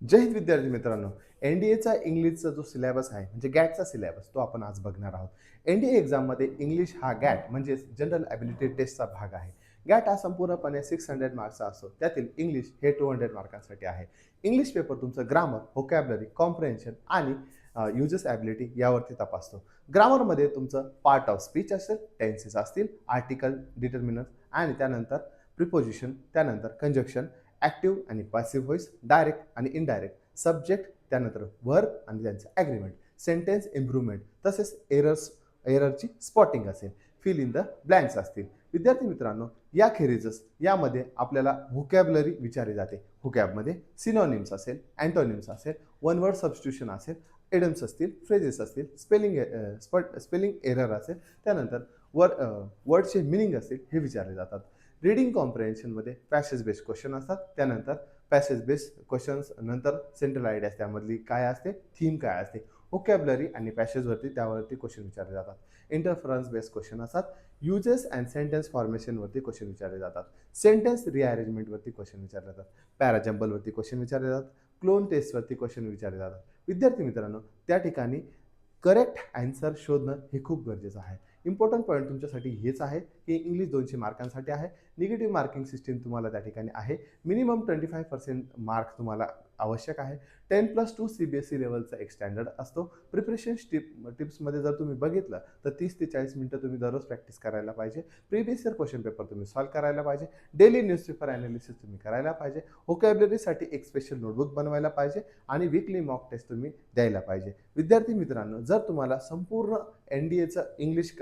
जय हिंद विद्यार्थी मित्रांनो. एन-डी-एचा इंग्लिशचा जो सिलेबस आहे म्हणजे गॅटचा सिलेबस तो आपण आज बघणार आहोत. एन-डी-ए एक्झाममध्ये इंग्लिश हा गॅट म्हणजेच जनरल ॲबिलिटी टेस्टचा भाग आहे. गॅट हा संपूर्णपणे 600 मार्क्सचा असतो. त्यातील इंग्लिश हे 200 मार्कांसाठी आहे. इंग्लिश पेपर तुमचं ग्रामर, व्होकॅब्युलरी, कॉम्प्रिहेन्शन आणि युजेस ॲबिलिटी यावरती तपासतो. ग्रामरमध्ये तुमचं पार्ट ऑफ स्पीच असेल, टेन्सेस असतील, आर्टिकल, डिटर्मिनंट आणि त्यानंतर प्रिपोजिशन, त्यानंतर कंजक्शन, ॲक्टिव्ह आणि पॅसिव्ह व्हॉईस, डायरेक्ट आणि इनडायरेक्ट, सब्जेक्ट, त्यानंतर वर्ब आणि त्यांचं ॲग्रीमेंट, सेंटेन्स इम्प्रूव्हमेंट, तसेच एररची स्पॉटिंग असेल, फिल इन द ब्लँक्स असतील. विद्यार्थी मित्रांनो, याखेरीजच यामध्ये आपल्याला व्होकॅब्युलरी विचारली जाते. व्होकॅबमध्ये सिनॉनिम्स असेल, अँटोनिम्स असेल, वन वर्ड सबस्टिट्यूशन असेल, एडम्स असतील, फ्रेजेस असतील, स्पेलिंग एरर असेल, त्यानंतर वर्डचे मिनिंग असतील हे विचारले जातात. रीडिंग कॉम्प्रिहेन्शनमध्ये पॅसेज बेस्ड क्वेश्चन असतात. त्यानंतर पॅसेज बेस्ड क्वेश्चन्स नंतर सेंट्रल आयडियाज त्यामधली काय असते, थीम काय असते, व्होकॅब्युलरी आणि पॅसेजवरती त्यावरती क्वेश्चन विचारले जातात. इंटरफरन्स बेस्ड क्वेश्चन असतात. युजेस अँड सेंटेन्स फॉर्मेशनवरती क्वेश्चन विचारले जातात. सेंटेन्स रिअरेंजमेंटवरती क्वेश्चन विचारले जातात. पॅराजम्बलवरती क्वेश्चन विचारले जातात. क्लोन टेस्टवरती क्वेश्चन विचारले जातात. विद्यार्थी मित्रांनो, त्या ठिकाणी करेक्ट ॲन्सर शोधणं हे खूप गरजेचं आहे. इम्पॉर्टंट पॉईंट तुमच्यासाठी हेच आहे की इंग्लिश 200 मार्कांसाठी आहे. निगेटिव्ह मार्किंग सिस्टीम तुम्हाला त्या ठिकाणी आहे. मिनिमम 25% मार्क तुम्हाला आवश्यक आहे. 10+2 CBSE लेवलचा एक स्टँडर्ड असतो. प्रिपरेशन टिप्समध्ये जर तुम्ही बघितलं तर 30 ते 40 मिनिटं तुम्ही दररोज प्रॅक्टिस करायला पाहिजे. प्रिव्हियस इयर क्वेश्चन पेपर तुम्ही सॉल्व्ह करायला पाहिजे. डेली न्यूजपेपर ॲनालिसिस तुम्ही करायला पाहिजे. व्होकॅब्युलरीसाठी एक स्पेशल नोटबुक बनवायला पाहिजे आणि वीकली मॉक टेस्ट तुम्ही द्यायला पाहिजे. विद्यार्थी मित्रांनो, जर तुम्हाला संपूर्ण एन-डी-एचं इंग्लिश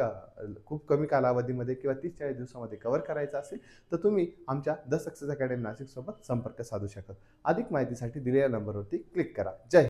खूप कमी कालावधीमध्ये किंवा 30-40 दिवसामध्ये कव्हर करायचं असेल तर तुम्ही आमच्या द सक्सेस अकॅडमी नाशिकसोबत संपर्क साधू शकता. अधिक माहितीसाठी दिलेल्या नंबरवरती क्लिक करा. जय